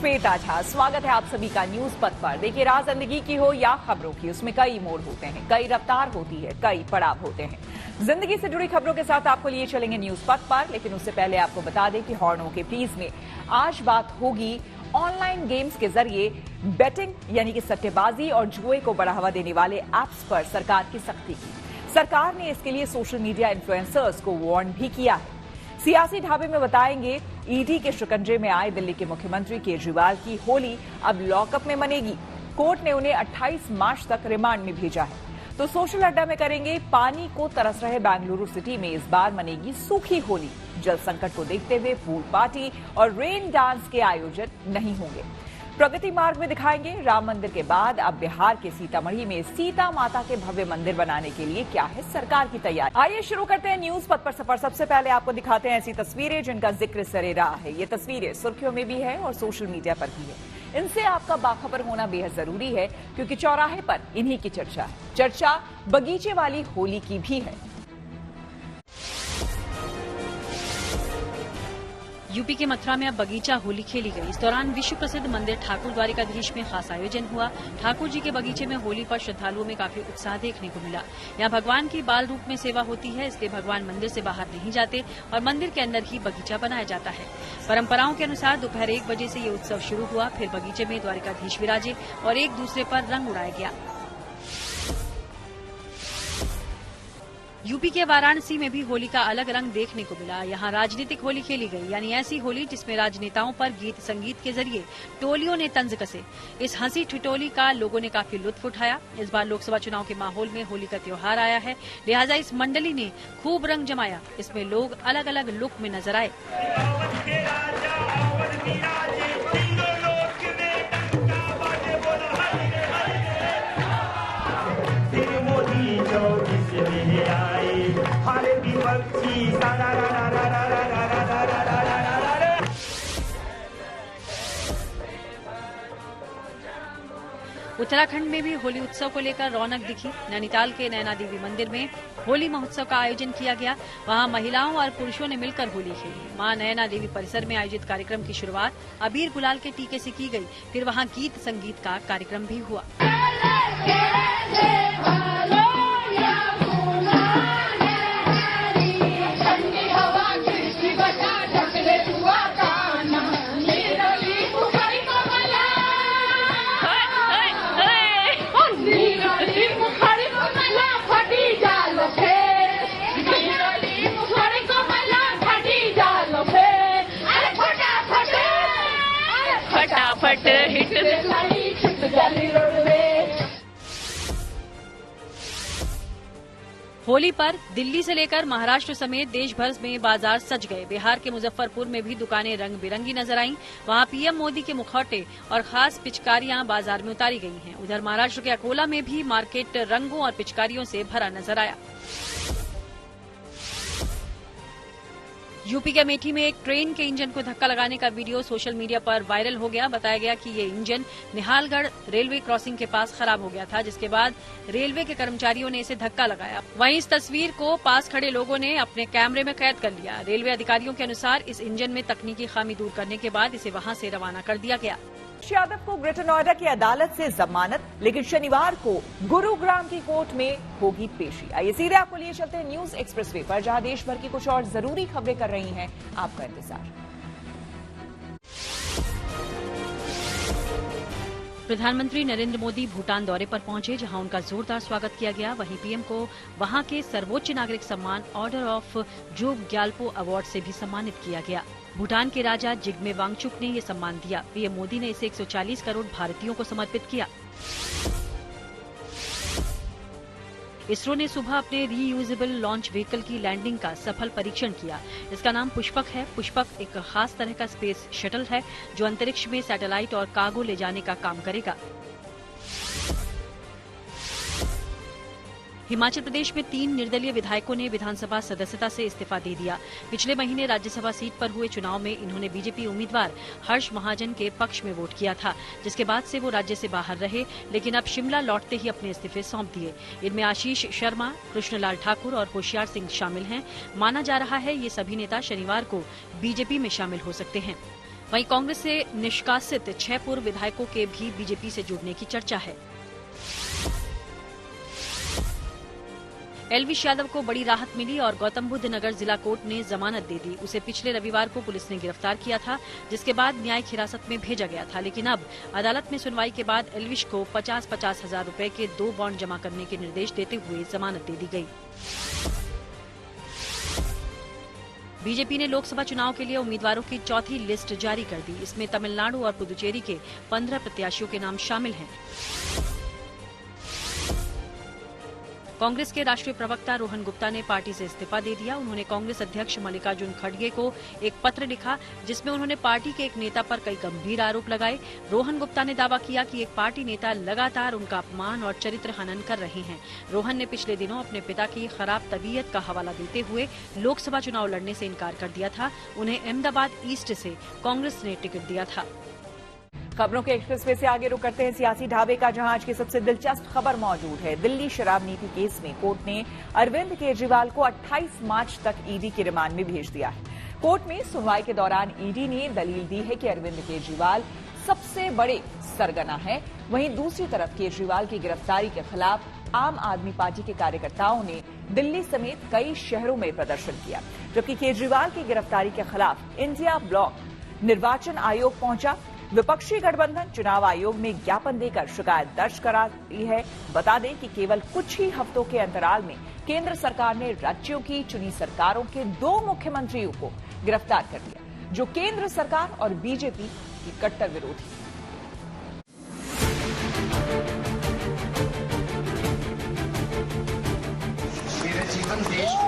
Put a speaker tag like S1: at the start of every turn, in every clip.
S1: श्वेता झा, स्वागत है आप सभी का न्यूज पथ पर। देखिए, राह जिंदगी की हो या खबरों की, उसमें कई मोड़ होते हैं, कई रफ्तार होती है, कई पड़ाव होते हैं। जिंदगी से जुड़ी खबरों के साथ आपको लिए चलेंगे न्यूज पथ पर, लेकिन उससे पहले आपको बता दें कि हॉर्नों के प्लीज में आज बात होगी ऑनलाइन गेम्स के जरिए बेटिंग यानी कि सट्टेबाजी और जुए को बढ़ावा देने वाले ऐप्स पर सरकार की सख्ती की। सरकार ने इसके लिए सोशल मीडिया इन्फ्लुएंसर्स को वार्न भी किया है। सियासी ढाबे में बताएंगे, ईडी के शिकंजे में आए दिल्ली के मुख्यमंत्री केजरीवाल की होली अब लॉकअप में मनेगी। कोर्ट ने उन्हें 28 मार्च तक रिमांड में भेजा है। तो सोशल अड्डा में करेंगे, पानी को तरस रहे बेंगलुरु सिटी में इस बार मनेगी सूखी होली। जल संकट को देखते हुए पूल पार्टी और रेन डांस के आयोजन नहीं होंगे। प्रगति मार्ग में दिखाएंगे, राम मंदिर के बाद अब बिहार के सीतामढ़ी में सीता माता के भव्य मंदिर बनाने के लिए क्या है सरकार की तैयारी। आइए शुरू करते हैं न्यूज पथ पर सफर। सबसे पहले आपको दिखाते हैं ऐसी तस्वीरें जिनका जिक्र सरेराह है। ये तस्वीरें सुर्खियों में भी है और सोशल मीडिया पर भी है। इनसे आपका बाखबर होना बेहद जरूरी है, क्योंकि चौराहे पर इन्हीं की चर्चा है। चर्चा बगीचे वाली होली की भी है।
S2: यूपी के मथुरा में अब बगीचा होली खेली गई। इस दौरान विश्व प्रसिद्ध मंदिर ठाकुर द्वारिकाधीश में खास आयोजन हुआ। ठाकुर जी के बगीचे में होली पर श्रद्धालुओं में काफी उत्साह देखने को मिला। यहाँ भगवान की बाल रूप में सेवा होती है, इसलिए भगवान मंदिर से बाहर नहीं जाते और मंदिर के अंदर ही बगीचा बनाया जाता है। परंपराओं के अनुसार दोपहर 1 बजे से ये उत्सव शुरू हुआ। फिर बगीचे में द्वारिकाधीश विराजे और एक दूसरे पर रंग उड़ाया गया। यूपी के वाराणसी में भी होली का अलग रंग देखने को मिला। यहाँ राजनीतिक होली खेली गई, यानी ऐसी होली जिसमें राजनेताओं पर गीत संगीत के जरिए टोलियों ने तंज कसे। इस हंसी ठिठोली का लोगों ने काफी लुत्फ उठाया। इस बार लोकसभा चुनाव के माहौल में होली का त्योहार आया है, लिहाजा इस मंडली ने खूब रंग जमाया। इसमें लोग अलग अलग लुक में नजर आए। उत्तराखंड में भी होली उत्सव को लेकर रौनक दिखी। नैनीताल के नैना देवी मंदिर में होली महोत्सव का आयोजन किया गया। वहां महिलाओं और पुरुषों ने मिलकर होली खेली। मां नैना देवी परिसर में आयोजित कार्यक्रम की शुरुआत अबीर गुलाल के टीके से की गई। फिर वहां गीत संगीत का कार्यक्रम भी हुआ। होली पर दिल्ली से लेकर महाराष्ट्र समेत देश भर में बाजार सज गए। बिहार के मुजफ्फरपुर में भी दुकानें रंग बिरंगी नजर आईं। वहां पीएम मोदी के मुखौटे और खास पिचकारियां बाजार में उतारी गई हैं। उधर महाराष्ट्र के अकोला में भी मार्केट रंगों और पिचकारियों से भरा नजर आया। यूपी के अमेठी में एक ट्रेन के इंजन को धक्का लगाने का वीडियो सोशल मीडिया पर वायरल हो गया। बताया गया कि ये इंजन निहालगढ़ रेलवे क्रॉसिंग के पास खराब हो गया था, जिसके बाद रेलवे के कर्मचारियों ने इसे धक्का लगाया। वहीं इस तस्वीर को पास खड़े लोगों ने अपने कैमरे में कैद कर लिया। रेलवे अधिकारियों के अनुसार इस इंजन में तकनीकी खामी दूर करने के बाद इसे वहां से रवाना कर दिया गया।
S1: यादव को ग्रेटर नोएडा की अदालत से जमानत, लेकिन शनिवार को गुरुग्राम की कोर्ट में होगी पेशी। आइए सीधे आपको लिए चलते हैं न्यूज एक्सप्रेसवे पर, जहां देश भर की कुछ और जरूरी खबरें कर रही हैं आपका इंतजार।
S2: प्रधानमंत्री नरेंद्र मोदी भूटान दौरे पर पहुंचे, जहां उनका जोरदार स्वागत किया गया। वहीं पीएम को वहां के सर्वोच्च नागरिक सम्मान ऑर्डर ऑफ जोग ग्याल्पो अवार्ड से भी सम्मानित किया गया। भूटान के राजा जिग्मे वांगचुक ने ये सम्मान दिया। पीएम मोदी ने इसे 140 करोड़ भारतीयों को समर्पित किया। इसरो ने सुबह अपने रीयूजेबल लॉन्च व्हीकल की लैंडिंग का सफल परीक्षण किया। इसका नाम पुष्पक है। पुष्पक एक खास तरह का स्पेस शटल है, जो अंतरिक्ष में सैटेलाइट और कार्गो ले जाने का काम करेगा। हिमाचल प्रदेश में 3 निर्दलीय विधायकों ने विधानसभा सदस्यता से इस्तीफा दे दिया। पिछले महीने राज्यसभा सीट पर हुए चुनाव में इन्होंने बीजेपी उम्मीदवार हर्ष महाजन के पक्ष में वोट किया था, जिसके बाद से वो राज्य से बाहर रहे, लेकिन अब शिमला लौटते ही अपने इस्तीफे सौंप दिए। इनमें आशीष शर्मा, कृष्णलाल ठाकुर और होशियार सिंह शामिल हैं। माना जा रहा है ये सभी नेता शनिवार को बीजेपी में शामिल हो सकते हैं। वहीं कांग्रेस से निष्कासित 6 पूर्व विधायकों के भी बीजेपी से जुड़ने की चर्चा है। एलविश यादव को बड़ी राहत मिली और गौतम बुद्ध नगर जिला कोर्ट ने जमानत दे दी। उसे पिछले रविवार को पुलिस ने गिरफ्तार किया था, जिसके बाद न्यायिक हिरासत में भेजा गया था। लेकिन अब अदालत में सुनवाई के बाद एलविश को 50-50 हजार रुपए के 2 बॉन्ड जमा करने के निर्देश देते हुए जमानत दे दी गई। बीजेपी ने लोकसभा चुनाव के लिए उम्मीदवारों की चौथी लिस्ट जारी कर दी। इसमें तमिलनाडु और पुदुचेरी के 15 प्रत्याशियों के नाम शामिल हैं। कांग्रेस के राष्ट्रीय प्रवक्ता रोहन गुप्ता ने पार्टी से इस्तीफा दे दिया। उन्होंने कांग्रेस अध्यक्ष मल्लिकार्जुन खड़गे को एक पत्र लिखा, जिसमें उन्होंने पार्टी के एक नेता पर कई गंभीर आरोप लगाए। रोहन गुप्ता ने दावा किया कि एक पार्टी नेता लगातार उनका अपमान और चरित्र हनन कर रहे हैं। रोहन ने पिछले दिनों अपने पिता की खराब तबीयत का हवाला देते हुए लोकसभा चुनाव लड़ने से इनकार कर दिया था। उन्हें अहमदाबाद ईस्ट से कांग्रेस ने टिकट दिया था।
S1: खबरों के एक्सप्रेसवे से आगे रुक करते हैं सियासी ढाबे का, जहां आज की सबसे दिलचस्प खबर मौजूद है। दिल्ली शराब नीति केस में कोर्ट ने अरविंद केजरीवाल को 28 मार्च तक ईडी के रिमांड में भेज दिया है। कोर्ट में सुनवाई के दौरान ईडी ने दलील दी है कि अरविंद केजरीवाल सबसे बड़े सरगना है। वहीं दूसरी तरफ केजरीवाल की गिरफ्तारी के खिलाफ आम आदमी पार्टी के कार्यकर्ताओं ने दिल्ली समेत कई शहरों में प्रदर्शन किया, जबकि केजरीवाल की गिरफ्तारी के खिलाफ इंडिया ब्लॉक निर्वाचन आयोग पहुंचा। विपक्षी गठबंधन चुनाव आयोग में ज्ञापन देकर शिकायत दर्ज करा दी है। बता दें कि केवल कुछ ही हफ्तों के अंतराल में केंद्र सरकार ने राज्यों की चुनी सरकारों के 2 मुख्यमंत्रियों को गिरफ्तार कर दिया, जो केंद्र सरकार और बीजेपी की कट्टर विरोधी।
S3: मेरे जीवन देश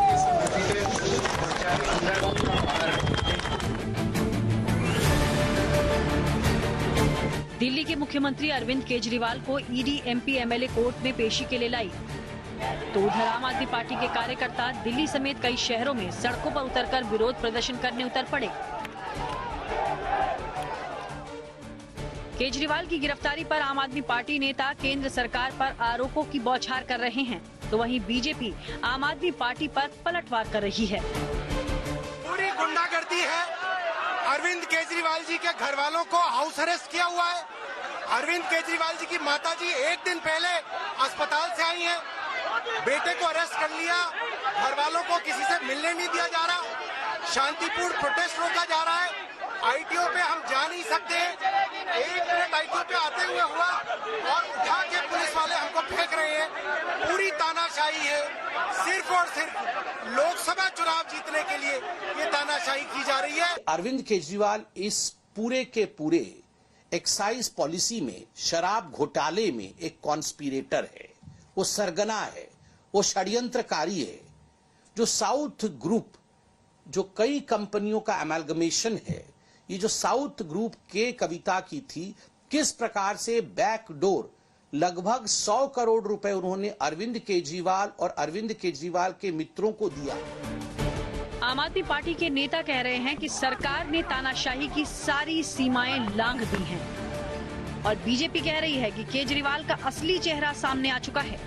S2: दिल्ली के मुख्यमंत्री अरविंद केजरीवाल को ईडी एमपी एमएलए कोर्ट में पेशी के लिए लाई, तो उधर आम आदमी पार्टी के कार्यकर्ता दिल्ली समेत कई शहरों में सड़कों पर उतरकर विरोध प्रदर्शन करने उतर पड़े। केजरीवाल की गिरफ्तारी पर आम आदमी पार्टी नेता केंद्र सरकार पर आरोपों की बौछार कर रहे हैं, तो वहीं बीजेपी आम आदमी पार्टी पर पलटवार कर रही है।
S3: पूरी गुंडागर्दी है। अरविंद केजरीवाल जी के घर वालों को हाउस अरेस्ट किया हुआ है। अरविंद केजरीवाल जी की माताजी एक दिन पहले अस्पताल से आई हैं, बेटे को अरेस्ट कर लिया। घर वालों को किसी से मिलने नहीं दिया जा रहा। शांतिपूर्ण प्रोटेस्ट रोका जा रहा है। आईटीओ पे हम जा नहीं सकते। 1 मिनट आईटीओ पे आते हुए हुआ और उठा के पुलिस वाले हमको फेंक रहे हैं। पूरी तानाशाही है। सिर्फ और सिर्फ लोकसभा चुनाव जीतने के लिए ये तानाशाही की जा रही है।
S4: अरविंद केजरीवाल इस पूरे के पूरे एक्साइज पॉलिसी में, शराब घोटाले में एक कॉन्स्पिरेटर है। वो सरगना है, वो षड्यंत्रकारी है। जो साउथ ग्रुप, जो कई कंपनियों का अमेलगमेशन है, ये जो साउथ ग्रुप के कविता की थी, किस प्रकार से बैकडोर लगभग 100 करोड़ रुपए उन्होंने अरविंद केजरीवाल और अरविंद केजरीवाल के मित्रों को दिया।
S2: आम आदमी पार्टी के नेता कह रहे हैं कि सरकार ने तानाशाही की सारी सीमाएं लांघ दी हैं और बीजेपी कह रही है कि केजरीवाल का असली चेहरा सामने आ चुका है।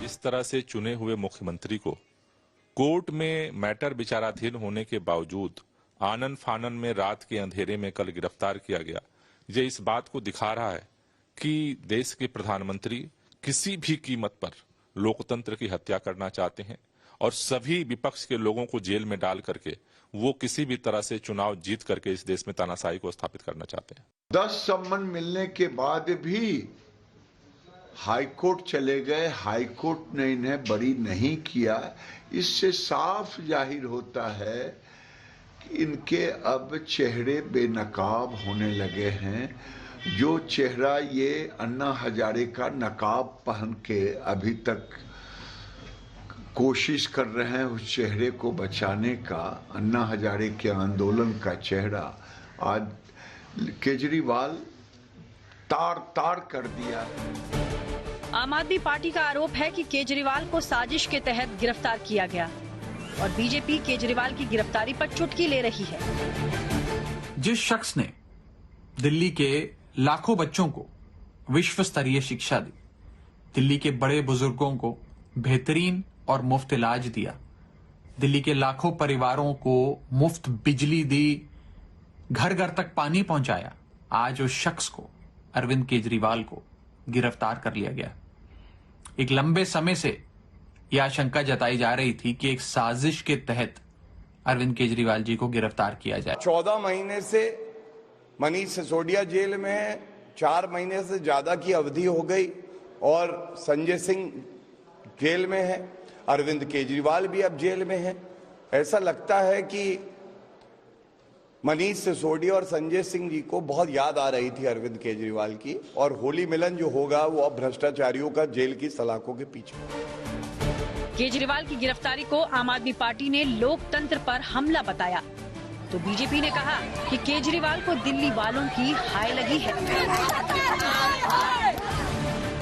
S5: इस तरह से चुने हुए मुख्यमंत्री को कोर्ट में मैटर विचाराधीन होने के बावजूद आनन फानन में रात के अंधेरे में कल गिरफ्तार किया गया। ये इस बात को दिखा रहा है कि देश के प्रधानमंत्री किसी भी कीमत पर लोकतंत्र की हत्या करना चाहते हैं और सभी विपक्ष के लोगों को जेल में डाल करके वो किसी भी तरह से चुनाव जीत करके इस देश में तानाशाही को स्थापित करना चाहते हैं।
S6: 10 सम्मन मिलने के बाद भी हाईकोर्ट चले गए। हाईकोर्ट ने इन्हें बरी नहीं किया। इससे साफ जाहिर होता है कि इनके अब चेहरे बेनकाब होने लगे हैं। जो चेहरा ये अन्ना हजारे का नकाब पहन के अभी तक कोशिश कर रहे हैं उस चेहरे को बचाने का, अन्ना हजारे के आंदोलन का चेहरा आज केजरीवाल तार तार कर दिया है।
S2: आम आदमी पार्टी का आरोप है कि केजरीवाल को साजिश के तहत गिरफ्तार किया गया और बीजेपी केजरीवाल की गिरफ्तारी पर चुटकी ले रही है।
S7: जिस शख्स ने दिल्ली के लाखों बच्चों को विश्व स्तरीय शिक्षा दी, दिल्ली के बड़े बुजुर्गों को बेहतरीन और मुफ्त इलाज दिया, दिल्ली के लाखों परिवारों को मुफ्त बिजली दी, घर घर तक पानी पहुंचाया, आज उस शख्स को, अरविंद केजरीवाल को गिरफ्तार कर लिया गया। एक लंबे समय से यह आशंका जताई जा रही थी कि एक साजिश के तहत अरविंद केजरीवाल जी को गिरफ्तार किया जाए।
S8: 14 महीने से मनीष सिसोदिया जेल में है, 4 महीने से ज्यादा की अवधि हो गई और संजय सिंह जेल में है, अरविंद केजरीवाल भी अब जेल में है। ऐसा लगता है कि मनीष सिसोदिया और संजय सिंह जी को बहुत याद आ रही थी अरविंद केजरीवाल की, और होली मिलन जो होगा वो अब भ्रष्टाचारियों का जेल की सलाखों के पीछे।
S2: केजरीवाल की गिरफ्तारी को आम आदमी पार्टी ने लोकतंत्र पर हमला बताया, तो बीजेपी ने कहा कि केजरीवाल को दिल्ली वालों की हाय लगी है।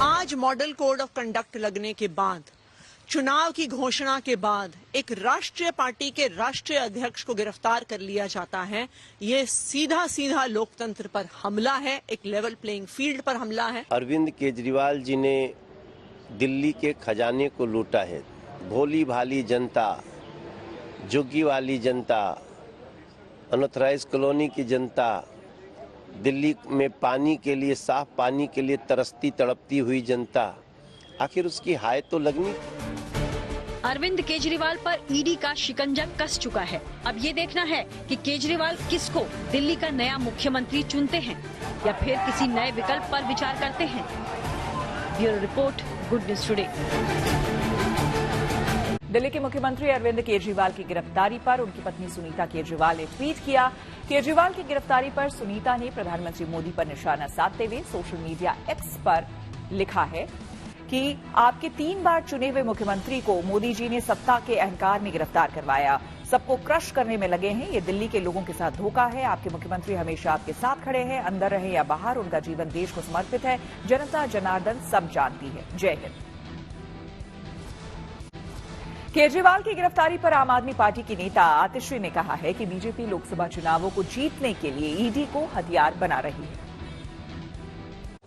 S9: आज मॉडल कोड ऑफ कंडक्ट लगने के बाद, चुनाव की घोषणा के बाद एक राष्ट्रीय पार्टी के राष्ट्रीय अध्यक्ष को गिरफ्तार कर लिया जाता है। ये सीधा सीधा लोकतंत्र पर हमला है, एक लेवल प्लेइंग फील्ड पर हमला है।
S10: अरविंद केजरीवाल जी ने दिल्ली के खजाने को लूटा है। भोली भाली जनता, झुग्गी वाली जनता, अनऑथराइज कॉलोनी की जनता, दिल्ली में पानी के लिए, साफ पानी के लिए तरसती तड़पती हुई जनता, आखिर उसकी हाय तो लगनी।
S2: अरविंद केजरीवाल पर ईडी का शिकंजा कस चुका है। अब ये देखना है कि केजरीवाल किसको दिल्ली का नया मुख्यमंत्री चुनते हैं या फिर किसी नए विकल्प पर विचार करते हैं। Bureau report, good news today.
S1: Delhi के मुख्यमंत्री अरविंद केजरीवाल की गिरफ्तारी पर उनकी पत्नी सुनीता केजरीवाल ने ट्वीट किया। केजरीवाल की गिरफ्तारी पर सुनीता ने प्रधानमंत्री मोदी पर निशाना साधते हुए सोशल मीडिया एक्स पर लिखा है कि आपके 3 बार चुने हुए मुख्यमंत्री को मोदी जी ने सत्ता के अहंकार में गिरफ्तार करवाया, सबको क्रश करने में लगे हैं। ये दिल्ली के लोगों के साथ धोखा है। आपके मुख्यमंत्री हमेशा आपके साथ खड़े हैं, अंदर रहे या बाहर, उनका जीवन देश को समर्पित है। जनता जनार्दन सब जानती है। जय हिंद। केजरीवाल की गिरफ्तारी पर आम आदमी पार्टी की नेता आतिशी ने कहा है कि बीजेपी लोकसभा चुनावों को जीतने के लिए ईडी को हथियार बना रही है।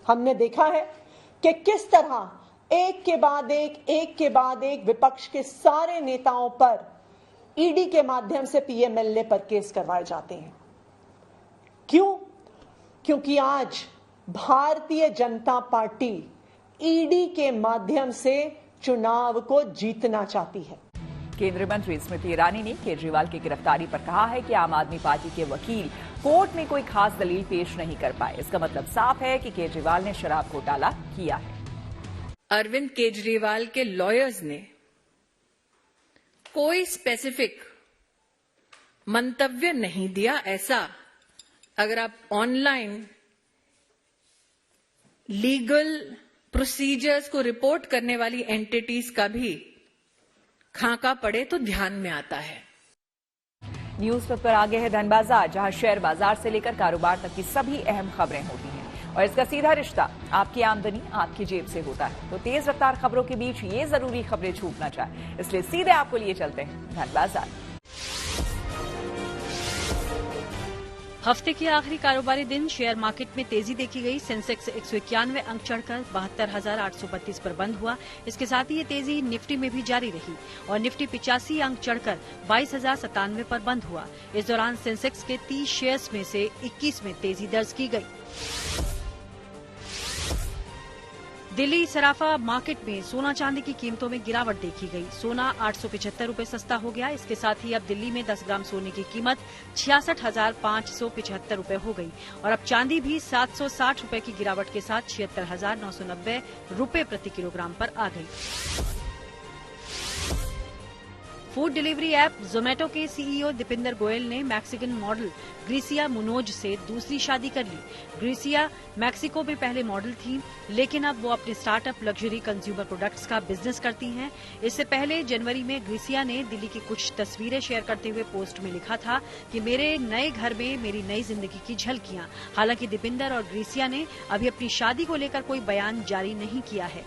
S9: हमने देखा है कि किस तरह एक के बाद एक विपक्ष के सारे नेताओं पर ईडी के माध्यम से पीएमएलए पर केस करवाए जाते हैं। क्यों? क्योंकि आज भारतीय जनता पार्टी ईडी के माध्यम से चुनाव को जीतना चाहती है।
S1: केंद्रीय मंत्री स्मृति ईरानी ने केजरीवाल की गिरफ्तारी पर कहा है कि आम आदमी पार्टी के वकील कोर्ट में कोई खास दलील पेश नहीं कर पाए। इसका मतलब साफ है कि केजरीवाल ने शराब घोटाला किया है।
S11: अरविंद केजरीवाल के लॉयर्स ने कोई स्पेसिफिक मंतव्य नहीं दिया। ऐसा अगर आप ऑनलाइन लीगल प्रोसीजर्स को रिपोर्ट करने वाली एंटिटीज का भी खाका पड़े तो ध्यान में आता है।
S1: न्यूज पर आगे है धन बाजार, जहां शेयर बाजार से लेकर कारोबार तक की सभी अहम खबरें होती हैं और इसका सीधा रिश्ता आपकी आमदनी आपकी जेब से होता है। तो तेज रफ्तार खबरों के बीच ये जरूरी खबरें छूट ना जाए, इसलिए सीधे आपको लिए चलते हैं धन बाजार।
S2: हफ्ते के आखिरी कारोबारी दिन शेयर मार्केट में तेजी देखी गई। सेंसेक्स 191 अंक चढ़कर 72,832 पर बंद हुआ। इसके साथ ही ये तेजी निफ्टी में भी जारी रही और निफ्टी 85 अंक चढ़कर 22,097 पर बंद हुआ। इस दौरान सेंसेक्स के 30 शेयर्स में से 21 में तेजी दर्ज की गई। दिल्ली सराफा मार्केट में सोना चांदी की कीमतों में गिरावट देखी गई। सोना 875 रुपए सस्ता हो गया। इसके साथ ही अब दिल्ली में 10 ग्राम सोने की कीमत 66,575 रुपए हो गई और अब चांदी भी 760 रुपए की गिरावट के साथ 76,990 रुपए प्रति किलोग्राम पर आ गई। फूड डिलीवरी ऐप जोमेटो के सीईओ दीपिंदर गोयल ने मैक्सिकन मॉडल ग्रीसिया मुनोज से दूसरी शादी कर ली। ग्रीसिया मैक्सिको में पहले मॉडल थी, लेकिन अब वो अपने स्टार्टअप लग्जरी कंज्यूमर प्रोडक्ट्स का बिजनेस करती हैं। इससे पहले जनवरी में ग्रीसिया ने दिल्ली की कुछ तस्वीरें शेयर करते हुए पोस्ट में लिखा था कि मेरे नए घर में मेरी नई जिंदगी की झलकियां। हालांकि दीपिंदर और ग्रीसिया ने अभी अपनी शादी को लेकर कोई बयान जारी नहीं किया है।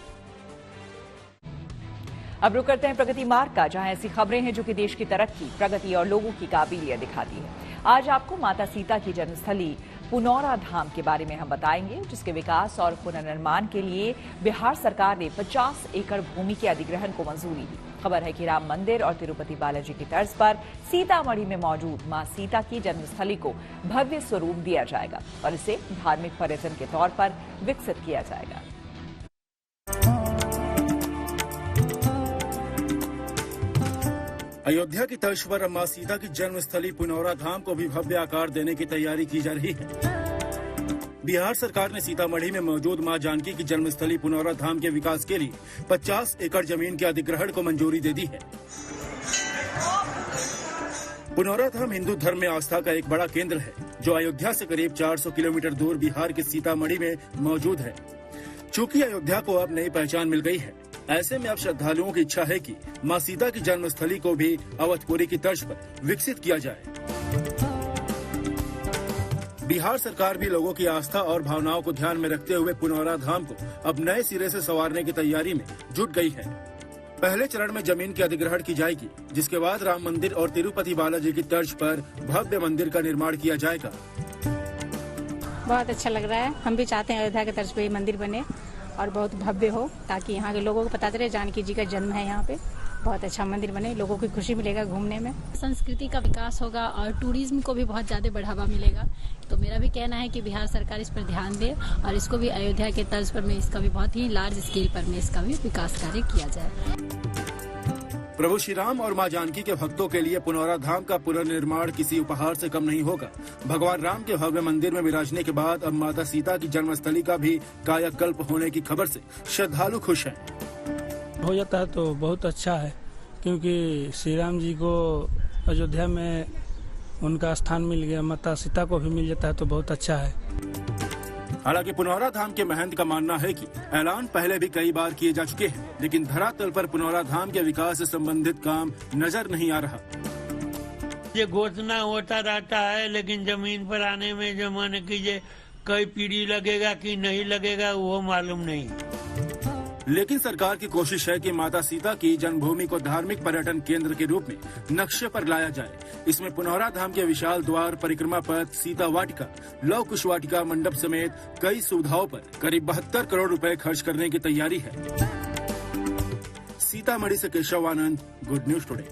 S1: अब रुक करते हैं प्रगति मार्ग का, जहां ऐसी खबरें हैं जो कि देश की तरक्की, प्रगति और लोगों की काबिलियत दिखाती है। आज आपको माता सीता की जन्मस्थली पुनौरा धाम के बारे में हम बताएंगे, जिसके विकास और पुनर्निर्माण के लिए बिहार सरकार ने 50 एकड़ भूमि के अधिग्रहण को मंजूरी दी। खबर है कि राम मंदिर और तिरुपति बालाजी की तर्ज पर सीतामढ़ी में मौजूद मां सीता की जन्मस्थली को भव्य स्वरूप दिया जाएगा और इसे धार्मिक पर्यटन के तौर पर विकसित किया जाएगा।
S12: अयोध्या की तर्ज पर मां सीता की जन्मस्थली पुनौरा धाम को भी भव्य आकार देने की तैयारी की जा रही है। बिहार सरकार ने सीतामढ़ी में मौजूद मां जानकी की जन्मस्थली पुनौरा धाम के विकास के लिए 50 एकड़ जमीन के अधिग्रहण को मंजूरी दे दी है। पुनौरा धाम हिंदू धर्म में आस्था का एक बड़ा केंद्र है, जो अयोध्या से करीब 400 किलोमीटर दूर बिहार के सीतामढ़ी में मौजूद है। चूँकि अयोध्या को अब नई पहचान मिल गई है, ऐसे में अब श्रद्धालुओं की इच्छा है कि मां सीता की जन्मस्थली को भी अवधपुरी की तर्ज पर विकसित किया जाए। बिहार सरकार भी लोगों की आस्था और भावनाओं को ध्यान में रखते हुए पुनौरा धाम को अब नए सिरे से संवारने की तैयारी में जुट गई है। पहले चरण में जमीन की अधिग्रहण की जाएगी, जिसके बाद राम मंदिर और तिरुपति बालाजी की तर्ज पर भव्य मंदिर का निर्माण किया जाएगा।
S13: बहुत अच्छा लग रहा है। हम भी चाहते हैं अयोध्या के तर्ज पे मंदिर बने और बहुत भव्य हो, ताकि यहाँ के लोगों को पता चले जानकी जी का जन्म है यहाँ पे। बहुत अच्छा मंदिर बने, लोगों की खुशी मिलेगा घूमने में।
S14: संस्कृति का विकास होगा और टूरिज्म को भी बहुत ज्यादा बढ़ावा मिलेगा। तो मेरा भी कहना है कि बिहार सरकार इस पर ध्यान दे और इसको भी अयोध्या के तर्ज पर में इसका भी बहुत ही लार्ज स्केल पर में इसका भी विकास कार्य किया जाए।
S12: प्रभु श्री राम और मां जानकी के भक्तों के लिए पुनौरा धाम का पुनर्निर्माण किसी उपहार से कम नहीं होगा। भगवान राम के भव्य मंदिर में विराजने के बाद अब माता सीता की जन्मस्थली का भी कायाकल्प होने की खबर से श्रद्धालु खुश हैं।
S15: हो जाता है तो बहुत अच्छा है, क्योंकि श्री राम जी को अयोध्या में उनका स्थान मिल गया, माता सीता को भी मिल जाता है तो बहुत अच्छा है।
S12: हालांकि पुनौरा धाम के महंत का मानना है कि ऐलान पहले भी कई बार किए जा चुके हैं, लेकिन धरातल पर पुनौरा धाम के विकास से संबंधित काम नजर नहीं आ रहा।
S16: ये घोषणा होता रहता है, लेकिन जमीन पर आने में जो मान कीजिए कई पीढ़ी लगेगा कि नहीं लगेगा वो मालूम नहीं।
S12: लेकिन सरकार की कोशिश है कि माता सीता की जन्मभूमि को धार्मिक पर्यटन केंद्र के रूप में नक्शे पर लाया जाए। इसमें पुनौरा धाम के विशाल द्वार, परिक्रमा पथ, सीता वाटिका, लव कुश वाटिका, मंडप समेत कई सुविधाओं पर करीब 72 करोड़ रुपए खर्च करने की तैयारी है। सीतामढ़ी से केशव आनंद, गुड न्यूज टुडे।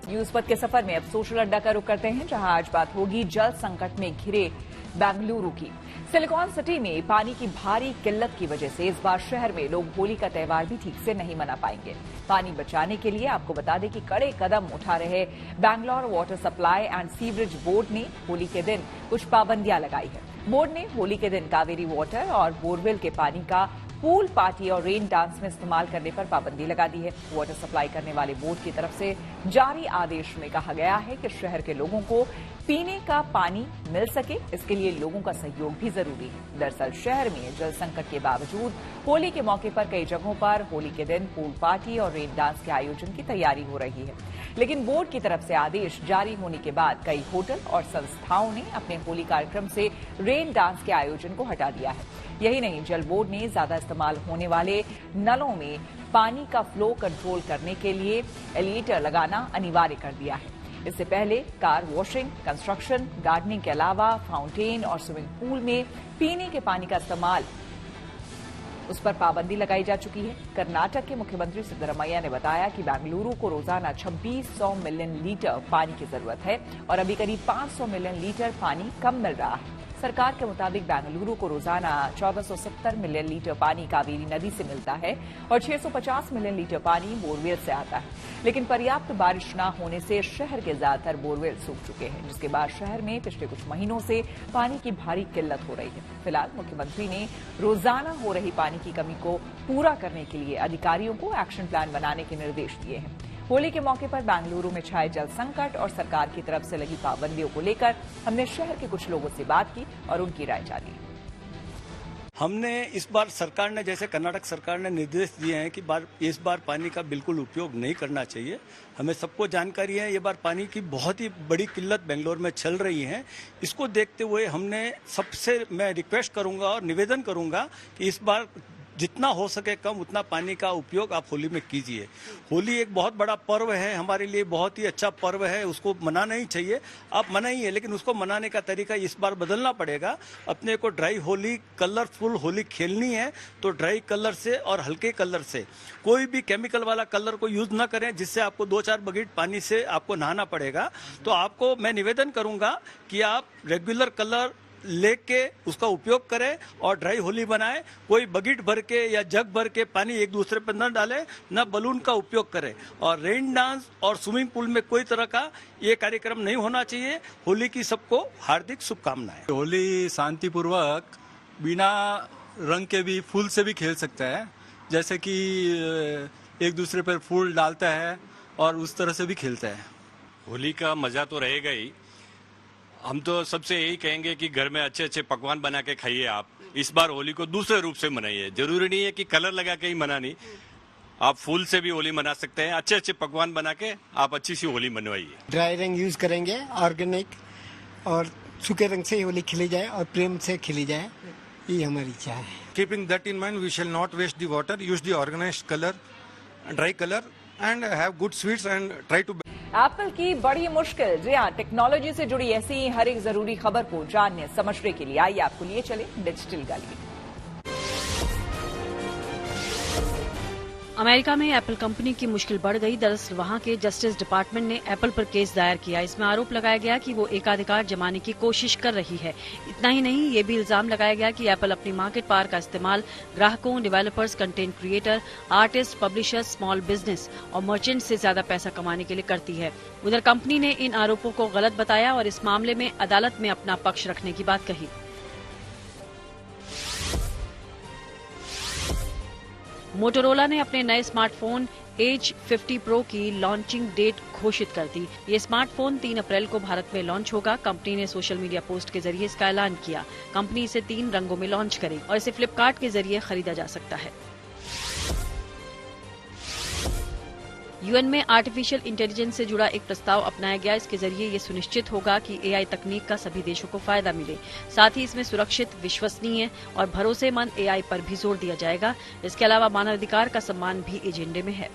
S1: न्यूज पथ के सफर में अब सोशल अड्डा का रुख करते हैं, जहां आज बात होगी जल संकट में घिरे बेंगलुरु की। सिलिकॉन सिटी में पानी की भारी किल्लत की वजह से इस बार शहर में लोग होली का त्योहार भी ठीक से नहीं मना पाएंगे। पानी बचाने के लिए आपको बता दें कि कड़े कदम उठा रहे Bangalore water supply and sewerage board ने होली के दिन कुछ पाबंदियां लगाई है। बोर्ड ने होली के दिन कावेरी वाटर और बोरवेल के पानी का पूल, पार्टी और रेन डांस में इस्तेमाल करने पर पाबंदी लगा दी है। वाटर सप्लाई करने वाले बोर्ड की तरफ से जारी आदेश में कहा गया है कि शहर के लोगों को पीने का पानी मिल सके, इसके लिए लोगों का सहयोग भी जरूरी है। दरअसल शहर में जल संकट के बावजूद होली के मौके पर कई जगहों पर होली के दिन पूल पार्टी और रेन डांस के आयोजन की तैयारी हो रही है, लेकिन बोर्ड की तरफ से आदेश जारी होने के बाद कई होटल और संस्थाओं ने अपने होली कार्यक्रम से रेन डांस के आयोजन को हटा दिया है। यही नहीं, जल बोर्ड ने ज्यादा इस्तेमाल होने वाले नलों में पानी का फ्लो कंट्रोल करने के लिए एलिवेटर लगाना अनिवार्य कर दिया है। इससे पहले कार वॉशिंग, कंस्ट्रक्शन, गार्डनिंग के अलावा फाउंटेन और स्विमिंग पूल में पीने के पानी का इस्तेमाल, उस पर पाबंदी लगाई जा चुकी है। कर्नाटक के मुख्यमंत्री सिद्धरमैया ने बताया कि बेंगलुरु को रोजाना 2600 मिलियन लीटर पानी की जरूरत है और अभी करीब 500 मिलियन लीटर पानी कम मिल रहा है। सरकार के मुताबिक बेंगलुरु को रोजाना 1470 मिलियन लीटर पानी कावेरी नदी से मिलता है और 650 मिलियन लीटर पानी बोरवेल से आता है, लेकिन पर्याप्त बारिश न होने से शहर के ज्यादातर बोरवेल सूख चुके हैं, जिसके बाद शहर में पिछले कुछ महीनों से पानी की भारी किल्लत हो रही है। फिलहाल मुख्यमंत्री ने रोजाना हो रही पानी की कमी को पूरा करने के लिए अधिकारियों को एक्शन प्लान बनाने के निर्देश दिए हैं। होली के मौके पर बेंगलुरु में छाए जल संकट और सरकार की तरफ से लगी पाबंदियों को लेकर हमने शहर के कुछ लोगों से बात की और उनकी राय जानी।
S17: हमने इस बार सरकार ने, जैसे कर्नाटक सरकार ने निर्देश दिए हैं कि इस बार पानी का बिल्कुल उपयोग नहीं करना चाहिए। हमें सबको जानकारी है ये बार पानी की बहुत ही बड़ी किल्लत बेंगलोर में चल रही है। इसको देखते हुए हमने सबसे मैं रिक्वेस्ट करूंगा और निवेदन करूंगा कि इस बार जितना हो सके कम उतना पानी का उपयोग आप होली में कीजिए। होली एक बहुत बड़ा पर्व है, हमारे लिए बहुत ही अच्छा पर्व है, उसको मनाना ही चाहिए। आप मनाइए, लेकिन उसको मनाने का तरीका इस बार बदलना पड़ेगा। अपने को ड्राई होली, कलरफुल होली खेलनी है तो ड्राई कलर से और हल्के कलर से, कोई भी केमिकल वाला कलर को यूज ना करें जिससे आपको 2-4 बकेट पानी से आपको नहाना पड़ेगा। तो आपको मैं निवेदन करूंगा कि आप रेगुलर कलर लेके उसका उपयोग करें और ड्राई होली बनाएं। कोई बकेट भर के या जग भर के पानी एक दूसरे पर न डालें, न बलून का उपयोग करें। और रेन डांस और स्विमिंग पूल में कोई तरह का ये कार्यक्रम नहीं होना चाहिए। होली की सबको हार्दिक शुभकामनाएं।
S18: होली शांतिपूर्वक बिना रंग के भी फूल से भी खेल सकता है, जैसे कि एक दूसरे पर फूल डालता है और उस तरह से भी खेलता है।
S19: होली का मजा तो रहेगा ही। हम तो सबसे यही कहेंगे कि घर में अच्छे अच्छे पकवान बना के खाइए। आप इस बार होली को दूसरे रूप से मनाइए। जरूरी नहीं है कि कलर लगा के ही मनानी, आप फूल से भी होली मना सकते हैं। अच्छे अच्छे पकवान बना के आप अच्छी सी होली मनवाइए।
S20: ड्राई रंग यूज करेंगे, ऑर्गेनिक, और सूखे रंग से होली खेली जाए और प्रेम से खेली जाए, ये हमारी इच्छा है।
S3: Keeping that in mind, we shall not waste the water, use the organized color, dry color and have good sweets and try to...
S1: Apple की बड़ी मुश्किल। जी हाँ, टेक्नोलॉजी से जुड़ी ऐसी हर एक जरूरी खबर को जानने समझने के लिए आइए आपको लिए चले डिजिटल गली।
S2: अमेरिका में एप्पल कंपनी की मुश्किल बढ़ गई। दरअसल वहां के जस्टिस डिपार्टमेंट ने एप्पल पर केस दायर किया। इसमें आरोप लगाया गया कि वो एकाधिकार जमाने की कोशिश कर रही है। इतना ही नहीं, ये भी इल्जाम लगाया गया कि एप्पल अपनी मार्केट पावर का इस्तेमाल ग्राहकों, developers, content creator, artist, publishers, small business और मर्चेंट से ज्यादा पैसा कमाने के लिए करती है। उधर कंपनी ने इन आरोपों को गलत बताया और इस मामले में अदालत में अपना पक्ष रखने की बात कही। मोटोरोला ने अपने नए स्मार्टफोन एज 50 प्रो की लॉन्चिंग डेट घोषित कर दी। ये स्मार्टफोन 3 अप्रैल को भारत में लॉन्च होगा। कंपनी ने सोशल मीडिया पोस्ट के जरिए इसका ऐलान किया। कंपनी इसे 3 रंगों में लॉन्च करेगी और इसे फ्लिपकार्ट के जरिए खरीदा जा सकता है। यूएन में आर्टिफिशियल इंटेलिजेंस से जुड़ा एक प्रस्ताव अपनाया गया। इसके जरिए ये सुनिश्चित होगा कि एआई तकनीक का सभी देशों को फायदा मिले। साथ ही इसमें सुरक्षित, विश्वसनीय और भरोसेमंद एआई पर भी जोर दिया जाएगा। इसके अलावा मानवाधिकार का सम्मान भी एजेंडे में है।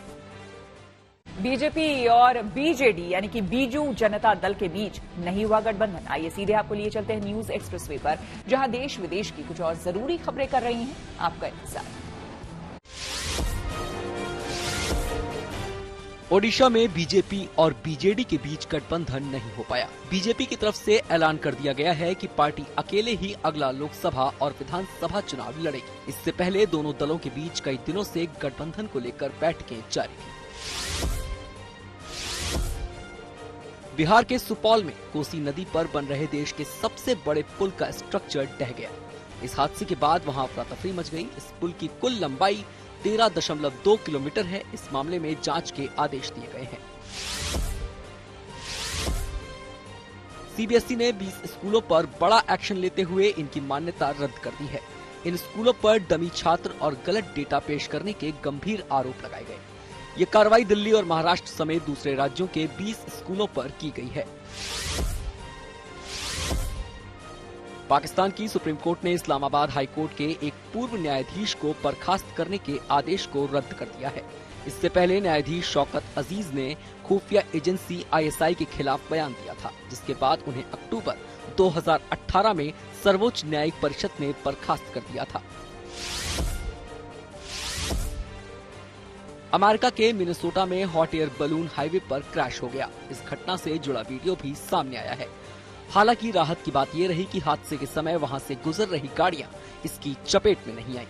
S1: बीजेपी और बीजेडी यानी कि बीजू जनता दल के बीच नहीं हुआ गठबंधन। आइए सीधे आपको लिए चलते हैं न्यूज एक्सप्रेसवे पर, जहां देश विदेश की कुछ और जरूरी खबरें कर रही हैं आपका इंतजार।
S21: ओडिशा में बीजेपी और बीजेडी के बीच गठबंधन नहीं हो पाया। बीजेपी की तरफ से ऐलान कर दिया गया है कि पार्टी अकेले ही अगला लोकसभा और विधानसभा चुनाव लड़ेगी। इससे पहले दोनों दलों के बीच कई दिनों से गठबंधन को लेकर बैठकें जारी थी। बिहार के सुपौल में कोसी नदी पर बन रहे देश के सबसे बड़े पुल का स्ट्रक्चर ढह गया। इस हादसे के बाद वहां अफरा-तफरी मच गई। इस पुल की कुल लंबाई 13.2 किलोमीटर है। इस मामले में जांच के आदेश दिए गए हैं। सीबीएसई ने 20 स्कूलों पर बड़ा एक्शन लेते हुए इनकी मान्यता रद्द कर दी है। इन स्कूलों पर डमी छात्र और गलत डेटा पेश करने के गंभीर आरोप लगाए गए। ये कार्रवाई दिल्ली और महाराष्ट्र समेत दूसरे राज्यों के 20 स्कूलों पर की गई है। पाकिस्तान की सुप्रीम कोर्ट ने इस्लामाबाद हाई कोर्ट के एक पूर्व न्यायाधीश को बर्खास्त करने के आदेश को रद्द कर दिया है। इससे पहले न्यायाधीश शौकत अजीज ने खुफिया एजेंसी आईएसआई के खिलाफ बयान दिया था, जिसके बाद उन्हें अक्टूबर 2018 में सर्वोच्च न्यायिक परिषद ने बर्खास्त कर दिया था। अमेरिका के मिनेसोटा में हॉट एयर बलून हाईवे पर क्रैश हो गया। इस घटना से जुड़ा वीडियो भी सामने आया है। हालांकि राहत की बात यह रही कि हादसे के समय वहां से गुजर रही गाड़ियां इसकी चपेट में नहीं आई।